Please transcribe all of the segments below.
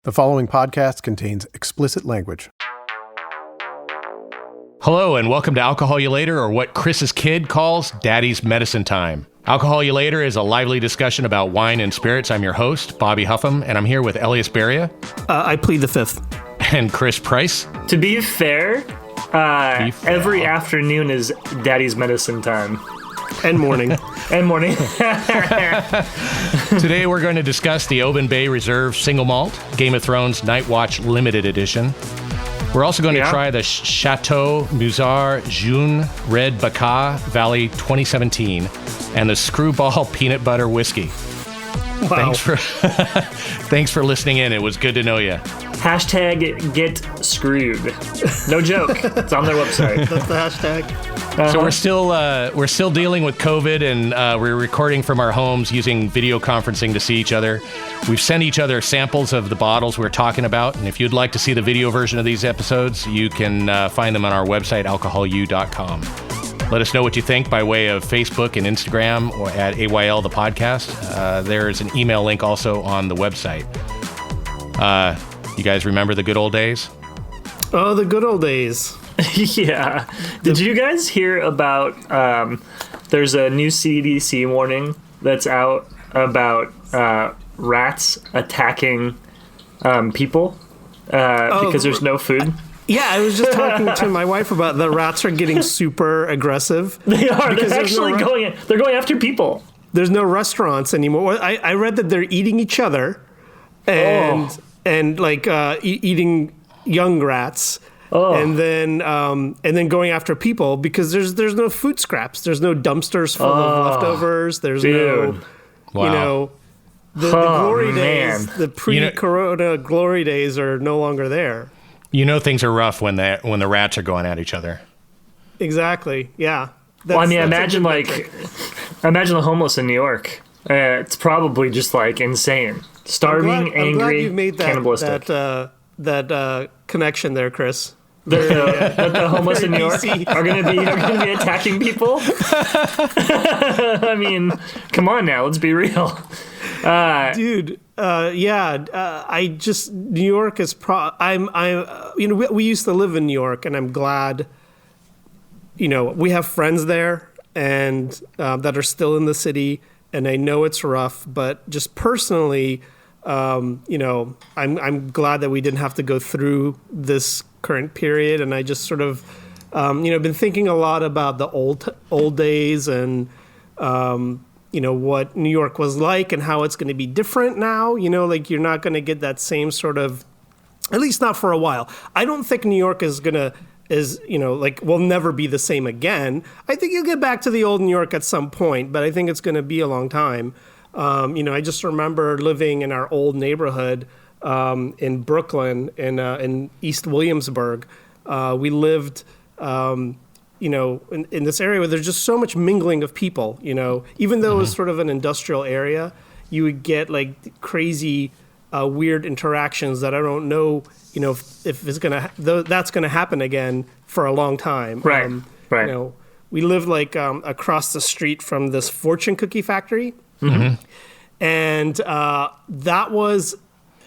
The following podcast contains explicit language. Hello, and welcome to Alcohol You Later, or what Chris's kid calls Daddy's Medicine Time. Alcohol You Later is a lively discussion about wine and spirits. I'm your host, Bobby Hougham, and I'm here with Elyas Beria. I plead the fifth. And Chris Price. To be fair, every afternoon is Daddy's Medicine Time. And morning. And morning. Today we're going to discuss the Oban Bay Reserve Single Malt, Game of Thrones Night Watch Limited Edition. We're also going to try the Chateau, Musar, Jeune, Red Bacca Valley 2017 and the Skrewball Peanut Butter Whiskey. Wow. Thanks for listening in. It was good to know you. Hashtag get screwed. No joke. It's on their website. That's the hashtag. So we're still dealing with COVID, and we're recording from our homes using video conferencing to see each other. We've sent each other samples of the bottles we're talking about, and if you'd like to see the video version of these episodes, you can find them on our website, alcoholu.com. Let us know what you think by way of Facebook and Instagram or at AYL the podcast. There's an email link also on the website. You guys remember the good old days? Oh, the good old days. Yeah. Did you guys hear about there's a new CDC warning that's out about rats attacking people because there's no food? Yeah, I was just talking to my wife about the rats are getting super aggressive. They are. They're actually they're going after people. There's no restaurants anymore. I read that they're eating each other and eating young rats. Oh. And then going after people because there's no food scraps. There's no dumpsters full of leftovers. There's no, the glory days, the pre-corona glory days are no longer there. You know things are rough when the rats are going at each other. Exactly. Yeah. Imagine the homeless in New York. It's probably just like insane, starving, angry, I'm glad you've made cannibalistic. That connection there, Chris. The homeless in New York are going to be attacking people. I mean, come on now, let's be real, dude. I just New York is we used to live in New York, and I'm glad. We have friends there and that are still in the city, and I know it's rough, but just personally. I'm glad that we didn't have to go through this current period, and I just sort of, been thinking a lot about the old days and, what New York was like and how it's going to be different now. You're not going to get that same sort of, at least not for a while. I don't think New York will never be the same again. I think you'll get back to the old New York at some point, but I think it's going to be a long time. I just remember living in our old neighborhood in Brooklyn, in East Williamsburg. We lived, in this area where there's just so much mingling of people. Even though it was sort of an industrial area, you would get like crazy, weird interactions that I don't know, if it's that's gonna happen again for a long time. Right. Right. We lived across the street from this fortune cookie factory. Mm-hmm. And that was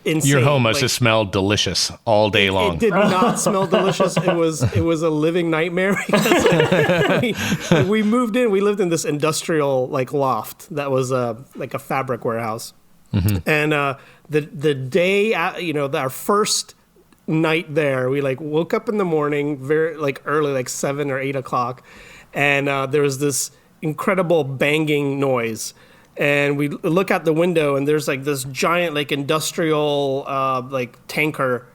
insane. Your home must have smelled delicious all day long. It did not smell delicious. It was a living nightmare because we moved in. We lived in this industrial loft that was a fabric warehouse. Mm-hmm. And the day our first night there, we woke up in the morning very early, 7 or 8 o'clock, and there was this incredible banging noise. And we look out the window, and there's this giant industrial tanker,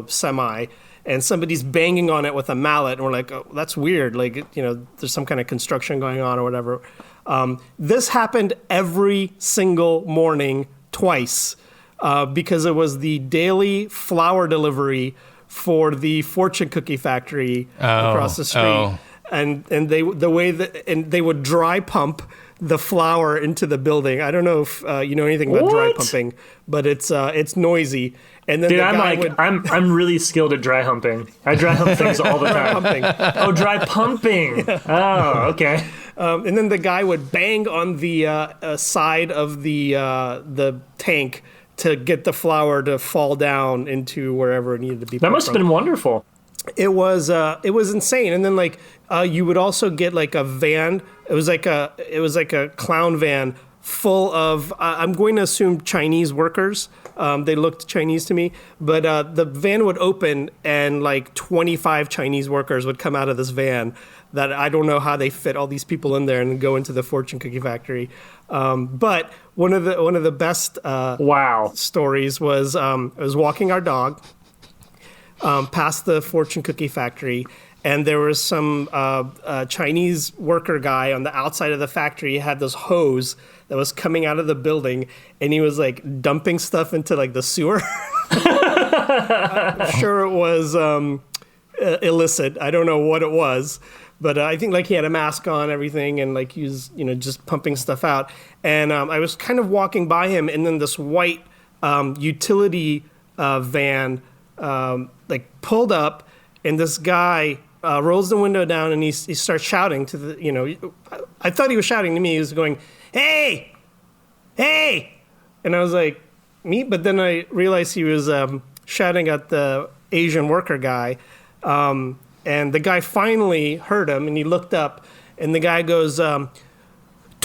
semi, and somebody's banging on it with a mallet, and we're like, oh, that's weird. There's some kind of construction going on or whatever. This happened every single morning, twice, because it was the daily flour delivery for the fortune cookie factory across the street, and they would dry pump the flour into the building. I don't know if you know anything about dry pumping, but it's noisy. And then dude, I'm really skilled at dry humping. I dry hump things all the time. Oh, dry pumping. Oh, okay. And then the guy would bang on the side of the tank to get the flour to fall down into wherever it needed to be. That must have been wonderful. It was insane. And then like you would also get like a van. It was like a clown van full of I'm going to assume Chinese workers. They looked Chinese to me, but the van would open and like 25 Chinese workers would come out of this van. That I don't know how they fit all these people in there and go into the fortune cookie factory. But one of the best stories was I was walking our dog past the fortune cookie factory, and there was some Chinese worker guy on the outside of the factory. He had this hose that was coming out of the building, and he was like dumping stuff into like the sewer. I'm sure it was illicit. I don't know what it was. But I think like he had a mask on, everything, and like he was, just pumping stuff out. And I was kind of walking by him, and then this white utility van like pulled up, and this guy rolls the window down, and he starts shouting to the, I thought he was shouting to me. He was going, "Hey, hey!" And I was like, "Me?" But then I realized he was shouting at the Asian worker guy. And the guy finally heard him, and he looked up, and the guy goes, "Too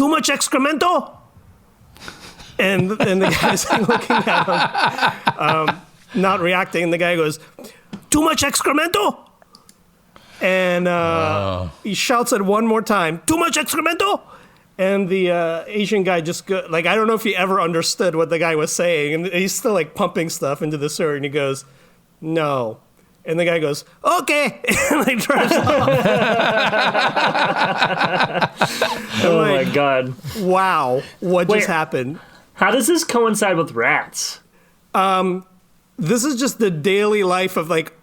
much excremento?" And the guy's looking at him, not reacting. And the guy goes, "Too much excremento?" And he shouts it one more time, "Too much excremento?" And the Asian guy just I don't know if he ever understood what the guy was saying, and he's still like pumping stuff into the sewer, and he goes, "No." And the guy goes, "Okay," and like drives off. Oh my God! Wow, what just happened? How does this coincide with rats? This is just the daily life of like,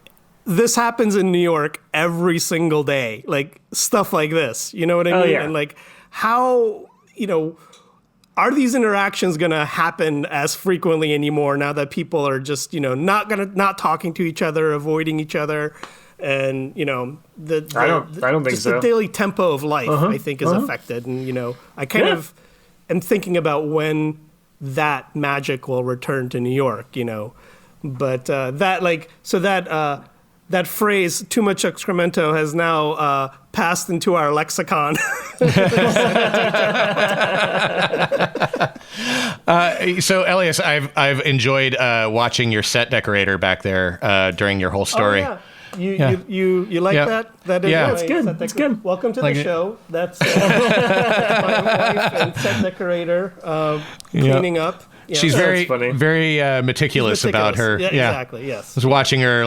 this happens in New York every single day, like stuff like this. You know what I mean? Yeah. And like, how are these interactions going to happen as frequently anymore now that people are just, not talking to each other, avoiding each other, and I don't think just so. the daily tempo of life, I think, is affected, and I kind of am thinking about when that magic will return to New York, but that phrase "too much excremento" has now passed into our lexicon. So Elyas, I've enjoyed watching your set decorator back there during your whole story. Oh, yeah. You like that? That is it's good. It's good. Welcome to the show. That's my wife and set decorator cleaning up. Yeah. She's very meticulous about her. Yeah, exactly. Yes. I was watching her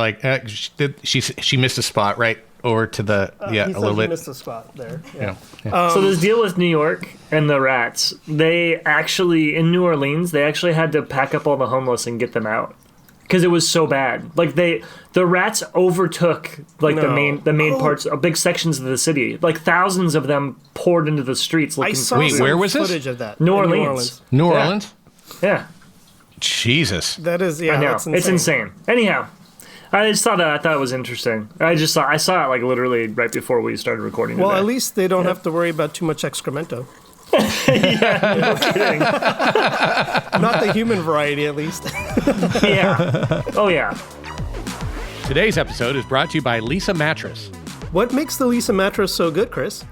she missed a spot right over to the a little bit. Missed a spot there. Yeah. So this deal with New York and the rats, they actually in New Orleans they actually had to pack up all the homeless and get them out because it was so bad. Like the rats overtook the main parts, big sections of the city. Like thousands of them poured into the streets looking. Wait, where was this? Footage of that. New Orleans. New Orleans. Yeah. Jesus. That is, I know. That's insane. It's insane. Anyhow, I thought it was interesting. I saw it like literally right before we started recording. Well, today. at least they don't have to worry about too much excremento. Yeah, no kidding. Not the human variety, at least. Yeah. Oh yeah. Today's episode is brought to you by Lisa Mattress. What makes the Lisa mattress so good, Chris?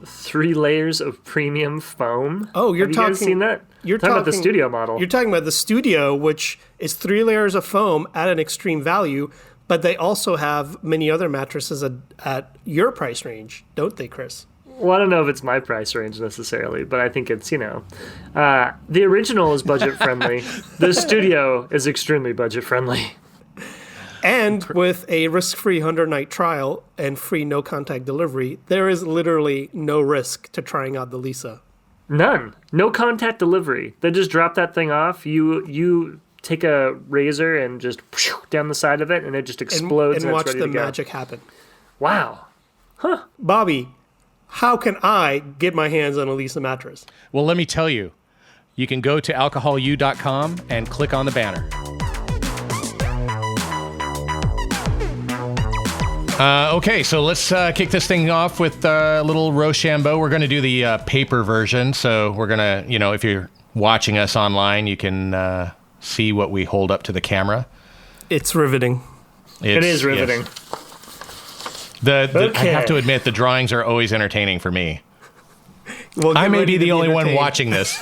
3 layers of premium foam. Oh, Have you guys seen that? You're talking about the studio model. You're talking about the studio, which is 3 layers of foam at an extreme value, but they also have many other mattresses at your price range, don't they, Chris? Well, I don't know if it's my price range necessarily, but I think it's, the original is budget friendly. The studio is extremely budget friendly. And with a risk-free 100-night trial and free no-contact delivery, there is literally no risk to trying out the Lisa. None. No contact delivery. They just drop that thing off. You take a razor and just down the side of it, and it just explodes and watch it's ready the to go. magic happen. Wow. Huh. Bobby, how can I get my hands on a Lisa mattress? Well, let me tell you. You can go to alcoholu.com and click on the banner. Okay, so let's kick this thing off with a little Rochambeau. We're going to do the paper version. So we're going to, if you're watching us online, you can see what we hold up to the camera. It's riveting. It is riveting. Yes. I Okay. have to admit, the drawings are always entertaining for me. Well, I get may ready be to the only one entertained. watching this.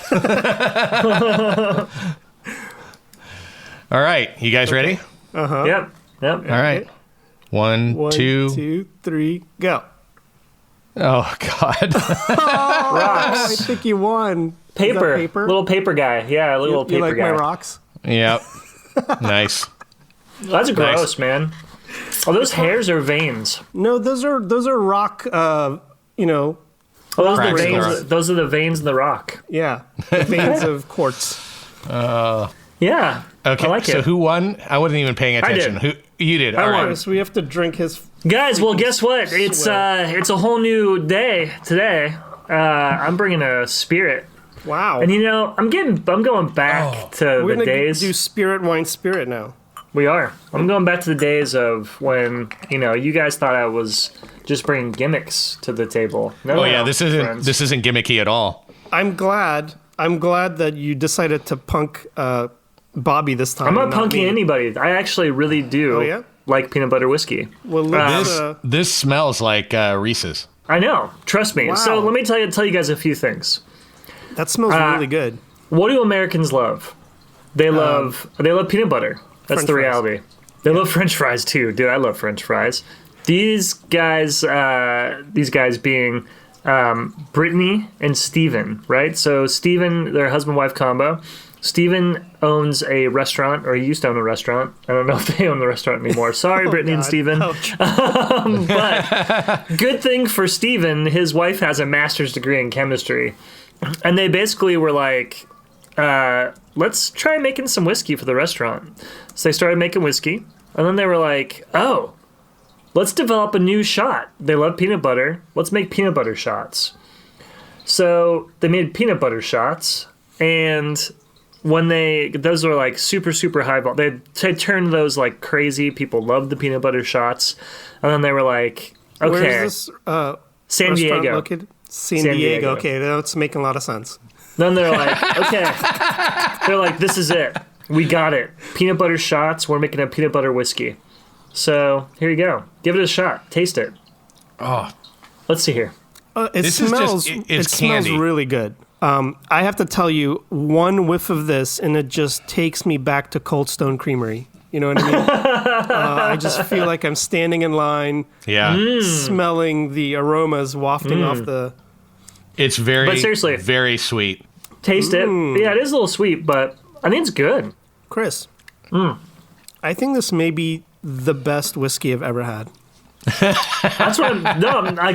All right, you guys ready? Yep. All right. One, One, two. 2, 3, go. Oh, God. I think you won. Is that Paper. paper? Little paper guy. Yeah, a little You paper like guy. my rocks? Yep. Nice. That's gross, man. Oh, those hairs are veins. No, those are rock. You know, Oh, those are the Cracks in the veins. rock. Those are the veins in the rock. yeah, the veins of quartz. Yeah. Okay, I like so it. who won? I wasn't even paying attention. did. Who you did? All won. right. So we have to drink his. Guys, well, guess what? It's a whole new day today. I'm bringing a spirit, Wow. and I'm going back to We're the gonna days. do spirit wine spirit now. We are. I'm going back to the days of when you guys thought I was just bringing gimmicks to the table. No, Oh yeah, this isn't friends. gimmicky at all. I'm glad that you decided to punk Bobby this time. I'm not and not punking me. anybody. I actually really do Oh, yeah? like peanut butter whiskey. Well, let's, This smells like Reese's. I know. Trust me. Wow. So let me tell you guys a few things. that smells really good. What do Americans love? They love peanut butter. That's French the fries. reality. They love French fries too, dude. I love French fries. These guys being Brittany and Steven, right? So Steven, their husband-wife combo. Steven owns a restaurant, or he used to own a restaurant. I don't know if they own the restaurant anymore. Sorry, Brittany and God. Steven. Ouch. But good thing for Steven, his wife has a master's degree in chemistry. And they basically were like, let's try making some whiskey for the restaurant. So they started making whiskey. And then they were like, oh, let's develop a new shot. They love peanut butter. Let's make peanut butter shots. So they made peanut butter shots. And when those were like super, super high vol, they turned those like crazy. People loved the peanut butter shots. And then they were like, okay, Where's this San restaurant Diego. located? San Diego. Diego. Okay, that's making a lot of sense. Then they're like, okay. They're like, this is it. We got it. Peanut butter shots. We're making a peanut butter whiskey. So here you go. Give it a shot. Taste it. Oh, Let's see here. It This is smells. just- It it's smells candy. really good. I have to tell you, one whiff of this, and it just takes me back to Cold Stone Creamery. You know what I mean? I just feel like I'm standing in line, yeah. smelling the aromas wafting off the. It's very, But seriously. very sweet. Taste it. Yeah, it is a little sweet, but I think it's good. Chris, I think this may be the best whiskey I've ever had. That's what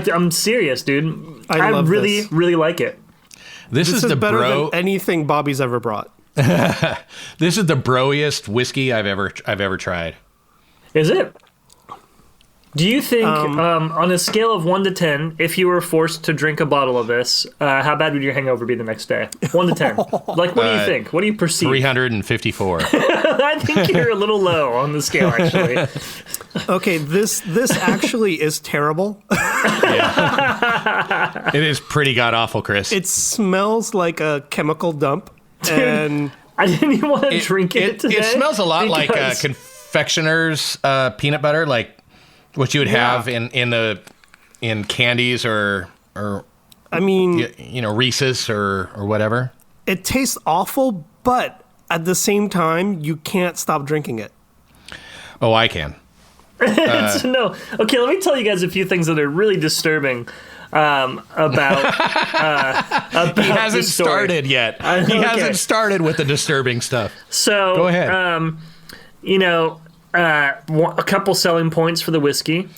I'm serious, dude. I love really, this. really like it. This This is is the better bro. than anything Bobby's ever brought. This is the broiest whiskey I've ever tried. Is it? Do you think, on a scale of 1 to 10, if you were forced to drink a bottle of this, how bad would your hangover be the next day? 1 to 10. Like, what do you think? What do you perceive? 354. I think you're a little low on the scale, actually. Okay, this actually is terrible. It is pretty god awful, Chris. It smells like a chemical dump, and I didn't even want to drink it today. It smells a lot like because- confectioner's peanut butter, like what you would have in candies or I mean, Reese's or whatever. it tastes awful, but at the same time, you can't stop drinking it. Oh, I can. No. Okay, let me tell you guys a few things that are really disturbing about He hasn't this story. started yet. He hasn't started with the disturbing stuff. So Go ahead. A couple selling points for the whiskey.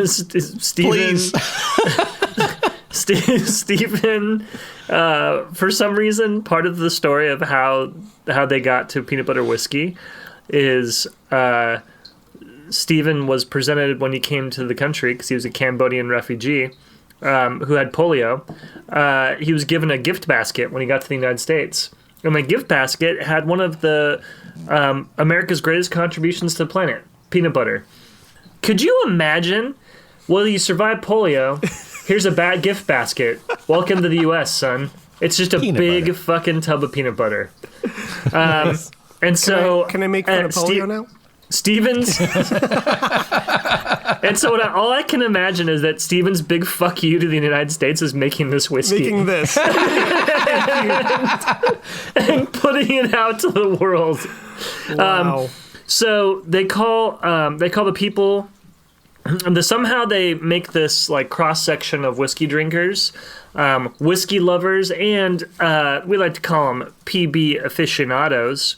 Stephen, Please. Stephen, for some reason, part of the story of how they got to peanut butter whiskey is Stephen was presented when he came to the country because he was a Cambodian refugee who had polio. He was given a gift basket when he got to the United States. And the gift basket had one of the America's greatest contributions to the planet, peanut butter. Could you imagine? Well, you survived polio. Here's a bad gift basket. Welcome to the U.S., son. It's just a Peanut big butter. fucking tub of peanut butter. And so Can I make fun of polio now? Stevens. And so all I can imagine is that Stevens' big fuck you to the United States is making this whiskey Making this. and putting it out to the world. Wow. So they call the people. Somehow they make this like cross section of whiskey drinkers, whiskey lovers, and we like to call them PB aficionados.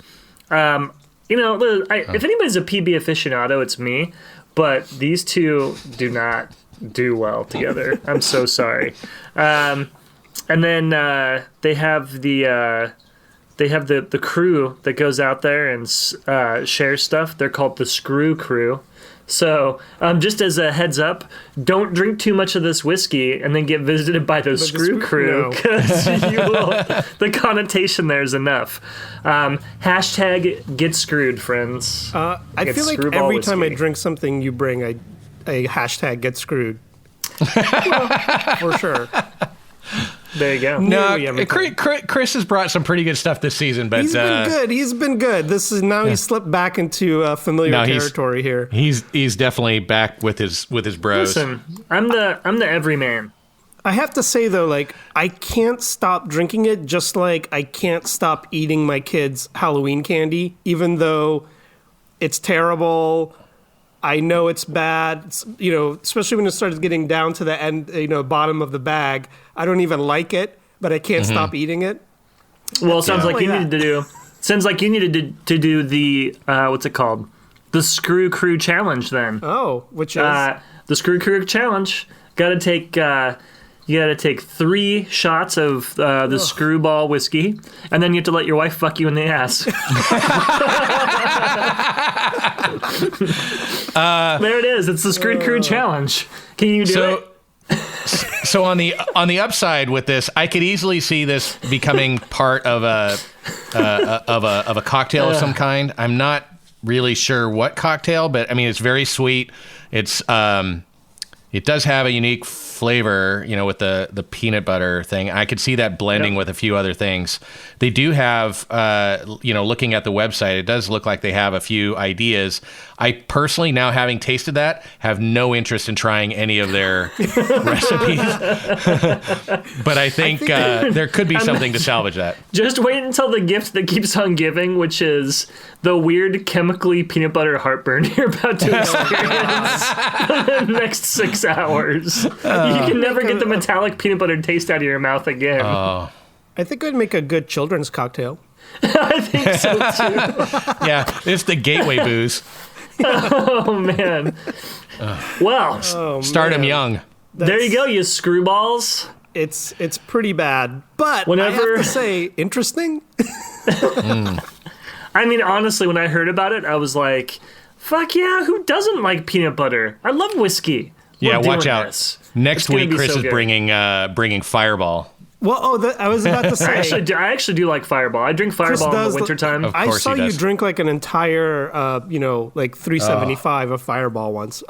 If anybody's a PB aficionado, it's me. But these two do not do well together. I'm so sorry. And then they have the crew that goes out there and shares stuff. They're called the Screw Crew. So just as a heads up, don't drink too much of this whiskey and then get visited by the Screw Crew, because the connotation there is enough. Hashtag get screwed, friends. I feel like Skrewball every time I whiskey. drink something you bring, I hashtag get screwed. For sure. There you go. No, Nearly every time. Chris has brought some pretty good stuff this season, but He's been good. He's been good. This is now he's slipped back into familiar territory here. He's definitely back with his bros. Listen, I'm the everyman. I have to say though, like I can't stop drinking it, just like I can't stop eating my kids' Halloween candy, even though it's terrible. I know it's bad, especially when it starts getting down to the end, bottom of the bag. I don't even like it, but I can't stop eating it. Well, it sounds like you Yeah. needed to do. Sounds like you needed to do the what's it called? The Screw Crew Challenge. Then Oh, which is the Screw Crew Challenge. Got to take. You got to take 3 shots of the Skrewball whiskey, and then you have to let your wife fuck you in the ass. There it is. It's the Screw Crew Challenge. Can you do it? So on the upside with this, I could easily see this becoming part of a cocktail of some kind. I'm not really sure what cocktail, but I mean it's very sweet. It does have a unique flavor, with the peanut butter thing. I could see that blending with a few other things. They do have, looking at the website, it does look like they have a few ideas. I personally, now having tasted that, have no interest in trying any of their recipes. But I think there could be something to salvage that. Just wait until the gift that keeps on giving, which is the weird chemically peanut butter heartburn you're about to experience for the next 6 hours. You can never get the metallic peanut butter taste out of your mouth again. I think it would make a good children's cocktail. I think so too. Yeah, it's the gateway booze. Oh man. Well, Start them young. there you go, you screwballs. It's pretty bad, but I Whenever- have to say, interesting. I mean, honestly, when I heard about it, I was like, "Fuck yeah! Who doesn't like peanut butter? I love whiskey." Yeah, We're watch doing out. this. Next It's gonna week, be Chris so is good. bringing Fireball. Well, I was about to say. I actually do like Fireball. I drink Chris Fireball in does the wintertime. Of I course saw he you does. drink like an entire, like 375 of Fireball once.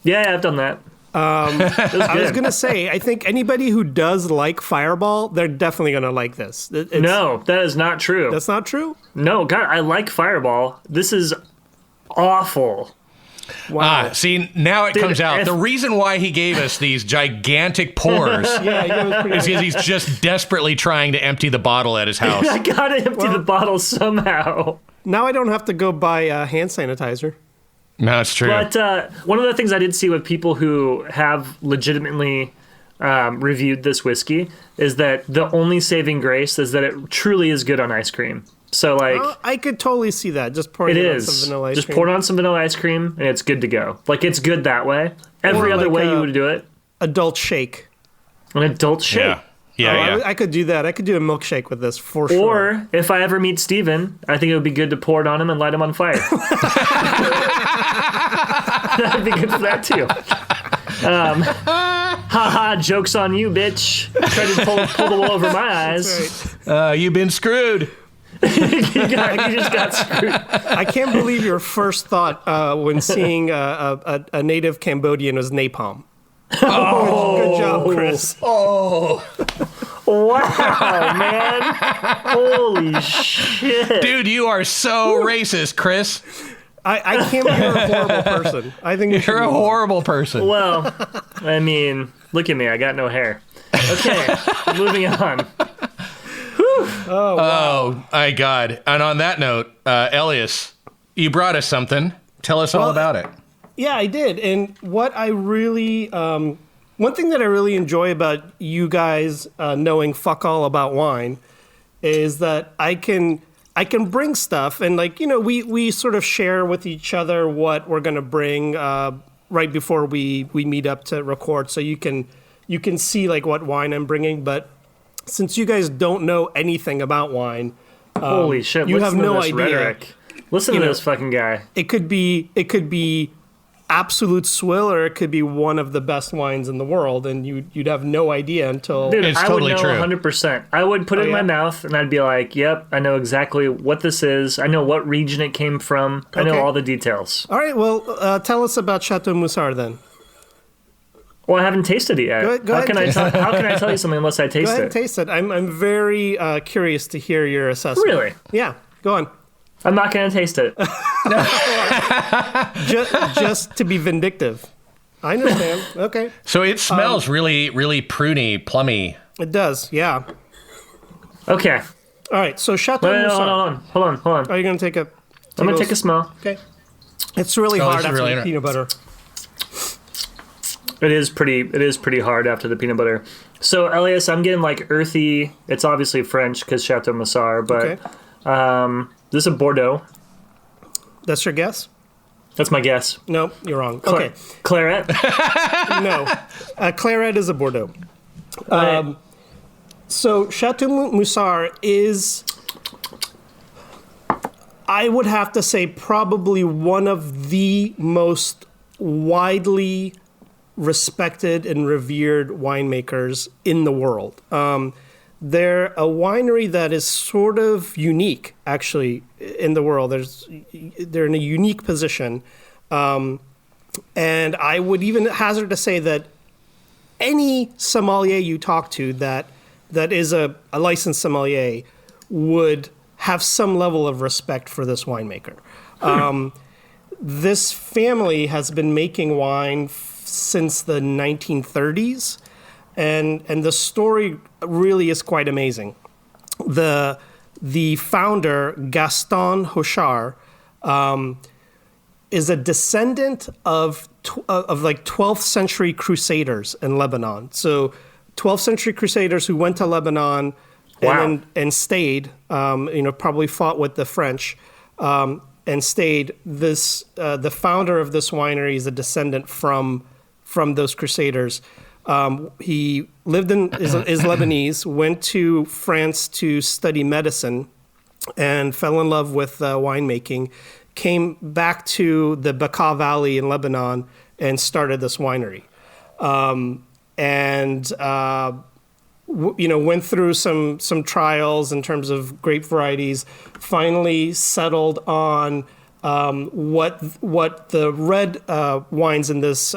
Yeah, I've done that. I was gonna say, I think anybody who does like Fireball, they're definitely gonna like this. No, that is not true. That's not true. No, God, I like Fireball. This is awful. Wow. See, now it comes out. if- The reason why he gave us these gigantic pours Yeah, it was pretty is because he's just desperately trying to empty the bottle at his house. I gotta empty the bottle somehow. Now I don't have to go buy hand sanitizer. No, it's true. But one of the things I did see with people who have legitimately reviewed this whiskey is that the only saving grace is that it truly is good on ice cream. So, like, I could totally see that. Just pouring it it on is. some vanilla ice Just cream. pour it on some vanilla ice cream, and it's good to go. Like, it's good that way. Every Or other like way you a- would do it, Adult shake. an adult shake. yeah. Yeah. I could do that. I could do a milkshake with this for sure. Or if I ever meet Steven, I think it would be good to pour it on him and light him on fire. That'd be good for that too. Haha, joke's on you, bitch. Tried to pull the wool over my eyes. Right. You've been screwed. You just got screwed. I can't believe your first thought when seeing a native Cambodian was napalm. Oh, good job, Chris. Wow, man. Holy shit. Dude, you are so racist, Chris. I can't be a horrible person. I think You're a horrible person. Well, I mean, look at me. I got no hair. Okay, moving on. Oh, my God. And on that note, Elyas, you brought us something. Tell us all about it. Yeah, I did. And what I really, one thing that I really enjoy about you guys knowing fuck all about wine is that I can bring stuff and we sort of share with each other what we're going to bring right before we meet up to record. So you can see like what wine I'm bringing. But since you guys don't know anything about wine, holy shit, you have no idea. Rhetoric. Listen to this fucking guy. It could be absolute swill, or it could be one of the best wines in the world, and you'd have no idea until. Dude, it's I totally would know true. 100%. I would put it in my mouth, and I'd be like, "Yep, I know exactly what this is. I know what region it came from. I know all the details." All right, well, tell us about Chateau Musar then. Well, I haven't tasted it yet. Go how ahead can and I how can I tell you something unless I Go taste ahead it? and taste it. I'm very curious to hear your assessment. Really? Yeah. Go on. I'm not going to taste it. Just to be vindictive. I understand. Okay. So it smells really, really pruny, plummy. It does. Yeah. Okay. All right. So Chateau Wait, Musar. hold on. Are you going to take a? I'm going to take a smell. Okay. It's really hard this is after really the peanut butter. It is pretty hard after the peanut butter. So, Elyas, I'm getting like earthy. It's obviously French because Chateau Musar, but this is a Bordeaux. That's your guess? That's my guess. No, you're wrong. Okay. Claret. No. Claret is a Bordeaux. So Chateau Musar is, I would have to say, probably one of the most widely respected and revered winemakers in the world. They're a winery that is sort of unique, actually, in the world. They're in a unique position. And I would even hazard to say that any sommelier you talk to that is a licensed sommelier would have some level of respect for this winemaker. This family has been making wine since the 1930s. And the story really is quite amazing. The founder, Gaston Hochard, is a descendant of like 12th century crusaders in Lebanon. So 12th century crusaders who went to Lebanon and stayed, probably fought with the French and stayed. The founder of this winery is a descendant from those crusaders. He lived is Lebanese, went to France to study medicine, and fell in love with winemaking. Came back to the Bekaa Valley in Lebanon and started this winery, went through some trials in terms of grape varieties. Finally settled on what the red wines in this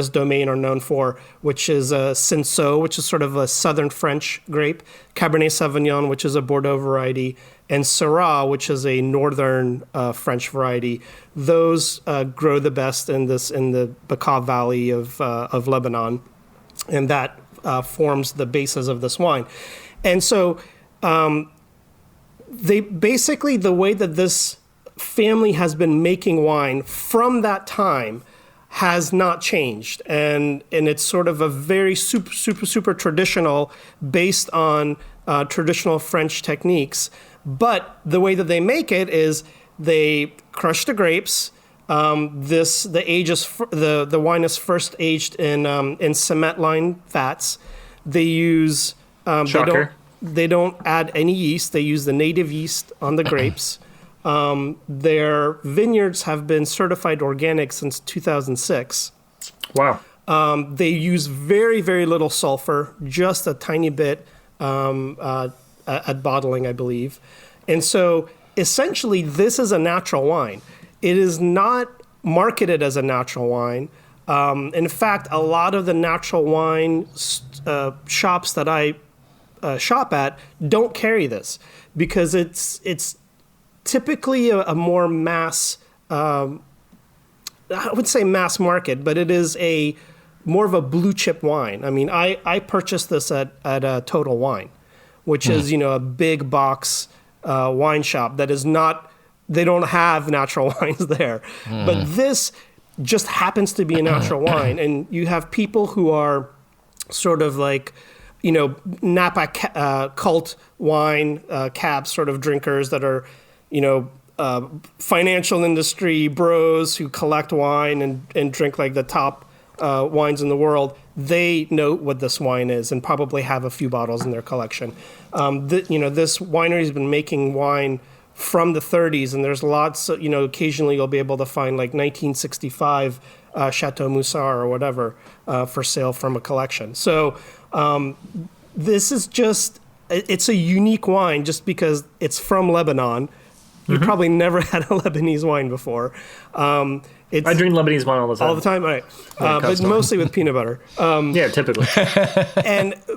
domain are known for, which is Cinsault, which is sort of a southern French grape, Cabernet Sauvignon, which is a Bordeaux variety, and Syrah, which is a northern French variety. Those grow the best in the Bekaa Valley of Lebanon, and that forms the basis of this wine. And so they basically, the way that this family has been making wine from that time has not changed, and it's sort of a very super traditional, based on traditional French techniques. But the way that they make it is they crush the grapes. The wine is first aged in cement lined vats. They use they don't add any yeast. They use the native yeast on the grapes. Their vineyards have been certified organic since 2006. Wow. They use very, very little sulfur, just a tiny bit at bottling, I believe. And so essentially this is a natural wine. It is not marketed as a natural wine. In fact, a lot of the natural wine shops that I shop at don't carry this because it's typically a more mass. I would say mass market, but it is more of a blue chip wine. I mean, I purchased this at Total Wine, which is a big box wine shop that is not. They don't have natural wines there, but this just happens to be a natural wine, and you have people who are sort of like, Napa cult wine cab sort of drinkers that are, financial industry bros who collect wine and drink like the top wines in the world. They know what this wine is and probably have a few bottles in their collection. This winery has been making wine from the 30s, and there's lots, occasionally you'll be able to find like 1965 Chateau Musar or whatever for sale from a collection. So this is it's a unique wine just because it's from Lebanon. You probably never had a Lebanese wine before. I drink Lebanese wine all the time. All the time? All right. But mostly with peanut butter. Yeah, typically.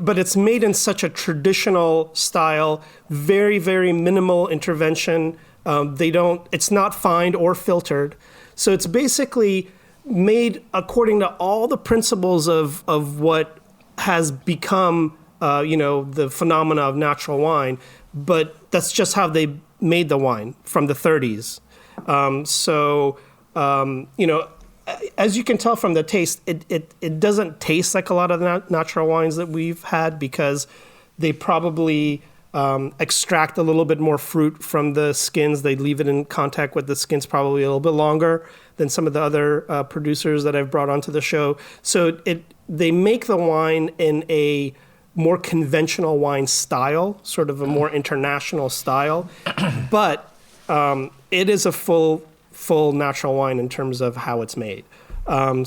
But it's made in such a traditional style, very, very minimal intervention. It's not fined or filtered. So it's basically made according to all the principles of what has become, the phenomena of natural wine. But that's just how they made the wine from the 30s. As you can tell from the taste, it doesn't taste like a lot of the natural wines that we've had because they probably extract a little bit more fruit from the skins. They leave it in contact with the skins probably a little bit longer than some of the other producers that I've brought onto the show. So they make the wine in a more conventional wine style, sort of a more international style, but it is a full natural wine in terms of how it's made. I don't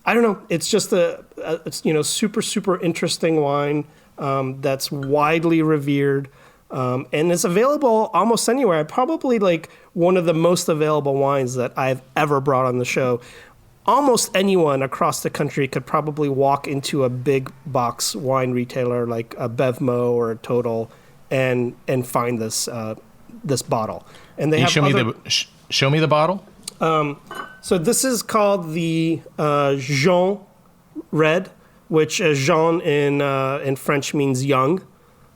know. It's just it's super, super interesting wine that's widely revered and it's available almost anywhere. Probably like one of the most available wines that I've ever brought on the show. Almost anyone across the country could probably walk into a big box wine retailer like a Bevmo or a Total and find this bottle. And they show me the bottle. So this is called the Jeune Red, which Jeune in French means young.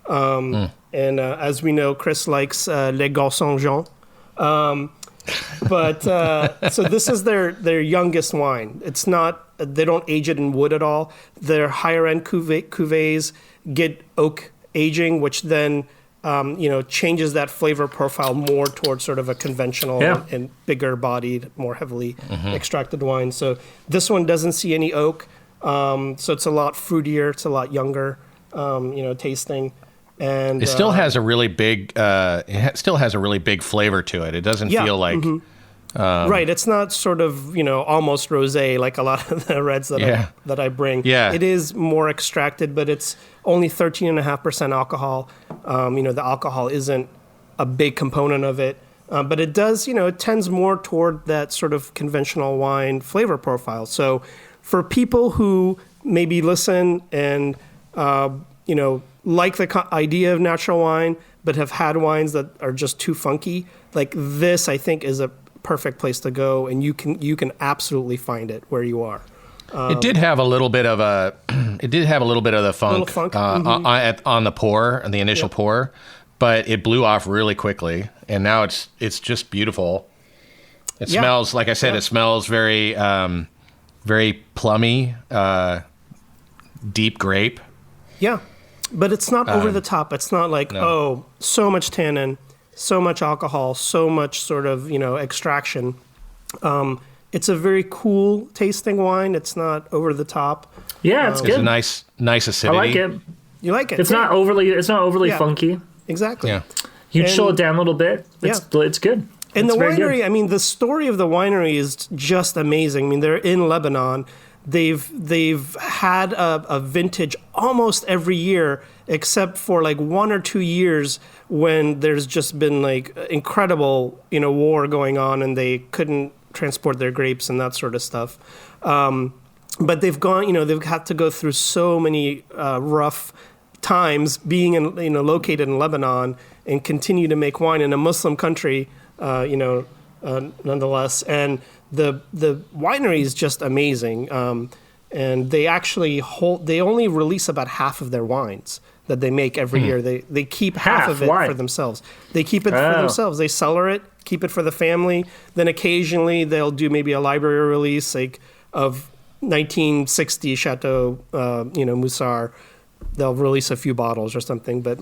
And as we know, Chris likes Les Garçons Jeune. So this is their youngest wine. It's not, they don't age it in wood at all. Their higher end cuvées get oak aging, which then changes that flavor profile more towards sort of a conventional and bigger bodied, more heavily extracted wine. So this one doesn't see any oak. So it's a lot fruitier. It's a lot younger, tasting. And it still has a really big, flavor to it. It doesn't feel like, right. It's not sort of, almost rosé like a lot of the reds that I bring. Yeah. It is more extracted, but it's only 13.5% alcohol. The alcohol isn't a big component of it, but it does, it tends more toward that sort of conventional wine flavor profile. So for people who maybe listen and, like the idea of natural wine, but have had wines that are just too funky, like this, I think, is a perfect place to go, and you can absolutely find it where you are. It did have a little bit of the funk, on the pour, on the initial pour, but it blew off really quickly, and now it's just beautiful. It smells, like I said, it smells very very plummy, deep grape. Yeah. But it's not over the top. It's not like, so much tannin, so much alcohol, so much sort of, extraction. It's a very cool tasting wine. It's not over the top. Yeah, it's good. It's a nice acidity. I like it. You like it? It's not overly funky. Exactly. Yeah. You chill it down a little bit. It's good. And it's the winery, good. I mean, the story of the winery is just amazing. I mean, they're in Lebanon. They've had a vintage almost every year, except for like 1 or 2 years when there's just been like incredible, war going on and they couldn't transport their grapes and that sort of stuff. but they've gone, they've had to go through so many rough times being located in Lebanon and continue to make wine in a Muslim country, nonetheless. And the winery is just amazing. And they actually they only release about half of their wines that they make every year. They keep half of it for themselves. They keep it for themselves. They cellar it, keep it for the family. Then occasionally they'll do maybe a library release of 1960 Chateau, Musar. They'll release a few bottles or something. But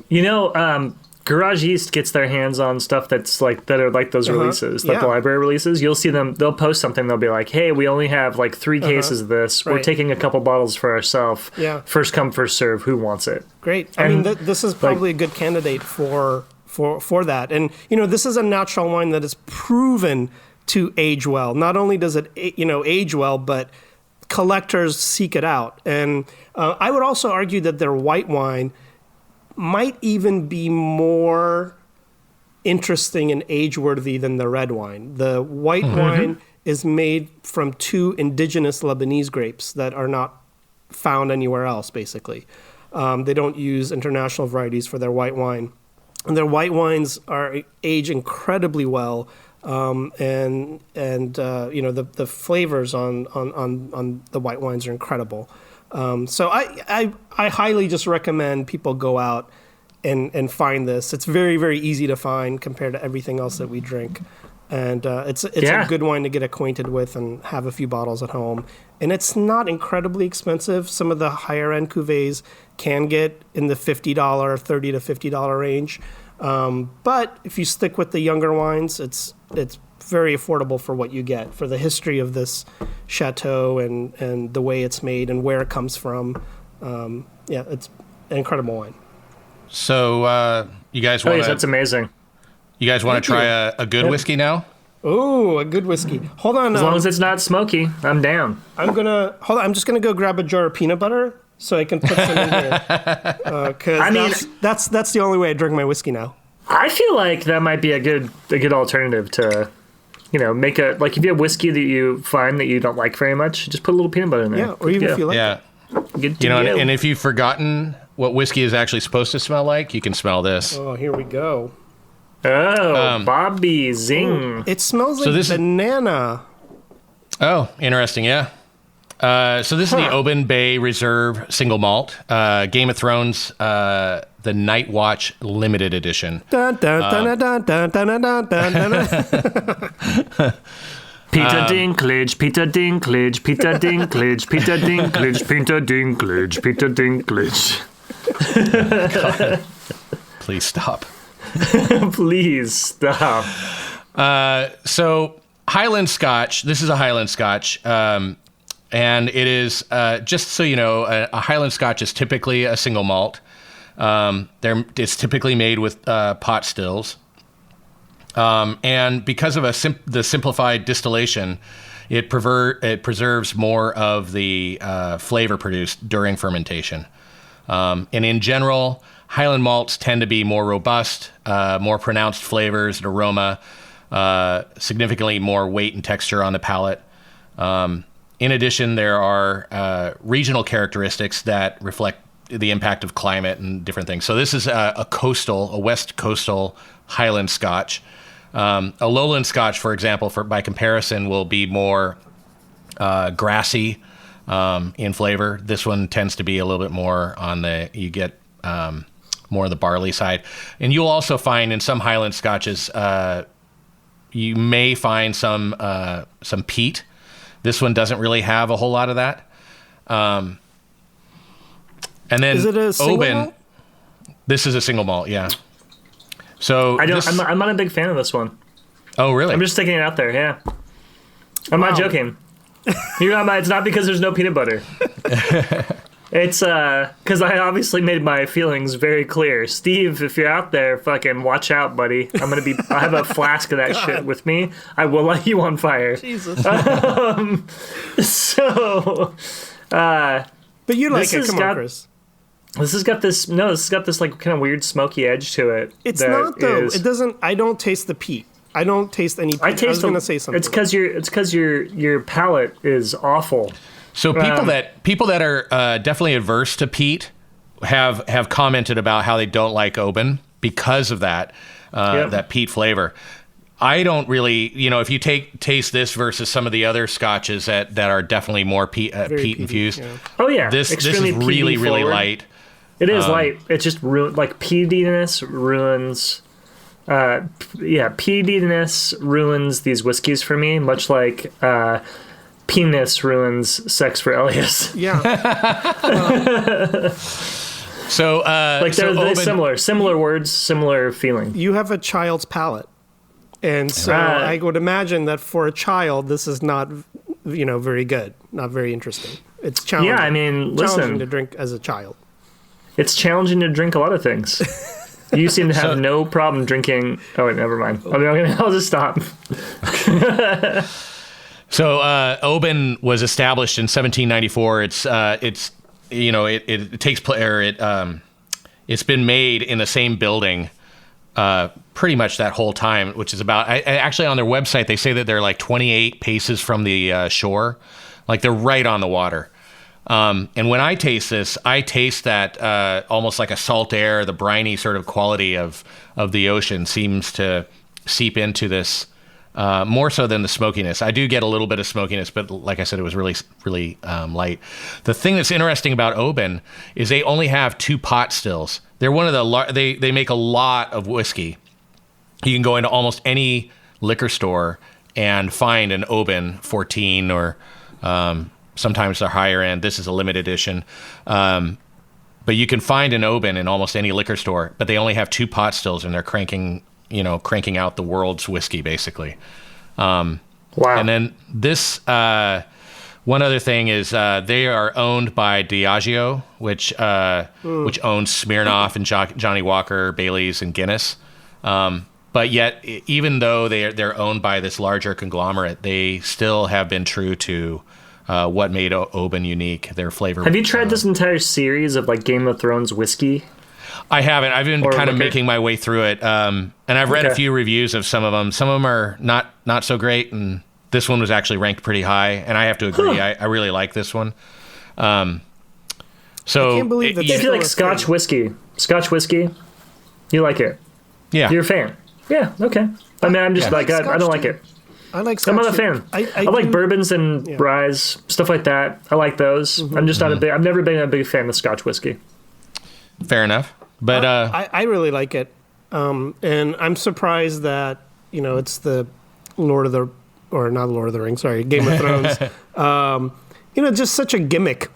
Garage East gets their hands on stuff that are like those releases, the library releases. You'll see them, they'll post something, they'll be like, hey, we only have like 3 cases of this. Right. We're taking a couple bottles for ourselves. Yeah. First come, first serve. Who wants it? Great. I mean, this is probably a good candidate for that. And, this is a natural wine that is proven to age well. Not only does it, age well, but collectors seek it out. And I would also argue that their white wine might even be more interesting and age-worthy than the red wine. The white wine is made from 2 indigenous Lebanese grapes that are not found anywhere else, basically. They don't use international varieties for their white wine. And their white wines age incredibly well, the flavors on the white wines are incredible. So I highly just recommend people go out and find this. It's very, very easy to find compared to everything else that we drink. And it's a good wine to get acquainted with and have a few bottles at home. And it's not incredibly expensive. Some of the higher end cuvées can get in the $50, $30 to $50 range. But if you stick with the younger wines, it's very affordable for what you get, for the history of this chateau and the way it's made and where it comes from. It's an incredible wine. So you guys want that's amazing. You guys want to try a good whiskey now? Oh, a good whiskey. Hold on. As long as it's not smoky, I'm down. I'm just gonna go grab a jar of peanut butter so I can put some in here. Because that's the only way I drink my whiskey now. I feel like that might be a good alternative to, make if you have whiskey that you find that you don't like very much, just put a little peanut butter in there. Yeah, or even if you like it. And if you've forgotten what whiskey is actually supposed to smell like, you can smell this. Oh, here we go. Oh, Bobby, zing. It smells like banana. Oh, interesting, yeah. So this is the Oban Bay Reserve Single Malt, Game of Thrones, the Night Watch Limited Edition. Dun, dun, dun, dun, dun, dun, dun, dun, dun. Peter Dinklage, Peter Dinklage, Peter Dinklage, Peter Dinklage, Peter Dinklage, Peter Dinklage. God. Please stop. Please stop. So Highland Scotch, this is a Highland Scotch, and it is, just so you know, a Highland Scotch is typically a single malt. It's typically made with pot stills. And because of the simplified distillation, it preserves more of the flavor produced during fermentation. And in general, Highland malts tend to be more robust, more pronounced flavors and aroma, significantly more weight and texture on the palate. In addition, there are regional characteristics that reflect the impact of climate and different things. So this is a west coastal Highland Scotch. A lowland Scotch, for example, by comparison, will be more grassy in flavor. This one tends to be a little bit more you get more of the barley side. And you'll also find in some Highland Scotches, you may find some peat. This one doesn't really have a whole lot of that. And then is it a single Oban, malt? This is a single malt, yeah. So I'm not a big fan of this one. Oh, really? I'm just sticking it out there, yeah. I'm not joking. It's not because there's no peanut butter. It's because I obviously made my feelings very clear. Steve, if you're out there, fucking watch out, buddy. I have a flask of that shit with me. I will light you on fire. Jesus. But you like it, come on, Chris. This has got this like kind of weird smoky edge to it. It's not though. It doesn't. I don't taste the peat. I don't taste any peat. I was going to say something. It's because your palate is awful. So people that are definitely adverse to peat have commented about how they don't like Oban because of that that peat flavor. I don't really, if you taste this versus some of the other scotches that are definitely more peat infused. Yeah. Oh yeah, this is really really light. It is light. It just like peatiness ruins. Peatiness ruins these whiskeys for me, much like penis ruins sex for Elyas. Yeah. So they're similar words, similar feeling. You have a child's palate. And so I would imagine that for a child, this is not, very good, not very interesting. It's challenging. Yeah, I mean, challenging to drink as a child. It's challenging to drink a lot of things. You seem to have no problem drinking. Oh, wait, never mind. I'll just stop. So Oban was established in 1794. It takes place. It's been made in the same building. Pretty much that whole time, which is about. Actually, on their website, they say that they're like 28 paces from the shore, like they're right on the water. And when I taste this, I taste that almost like a salt air, the briny sort of quality of the ocean seems to seep into this more so than the smokiness. I do get a little bit of smokiness, but like I said, it was really, really light. The thing that's interesting about Oban is they only have 2 pot stills. They're one of the they make a lot of whiskey. You can go into almost any liquor store and find an Oban 14 or sometimes they're higher end. This is a limited edition. But you can find an Oban in almost any liquor store, but they only have 2 pot stills and they're cranking out the world's whiskey basically. Wow. And then this one other thing is they are owned by Diageo, which owns Smirnoff and Johnny Walker, Bailey's, and Guinness. But yet, even though they're owned by this larger conglomerate, they still have been true to what made Oban unique, their flavor. Have you tried this entire series of like Game of Thrones whiskey? I haven't. I've been kind of making my way through it, and I've read a few reviews of some of them. Some of them are not so great, and this one was actually ranked pretty high. And I have to agree, I really like this one. So I can't believe that if you like Scotch whiskey, you like it. Yeah, you're a fan. Yeah, okay. I mean, I'm just I don't like it. I like Scotch. I'm not a fan. I like bourbons and rye, stuff like that. I like those. Mm-hmm. I'm just not I've never been a big fan of Scotch whiskey. Fair enough. But I really like it. And I'm surprised that, it's the not Lord of the Rings, sorry, Game of Thrones. Just such a gimmick.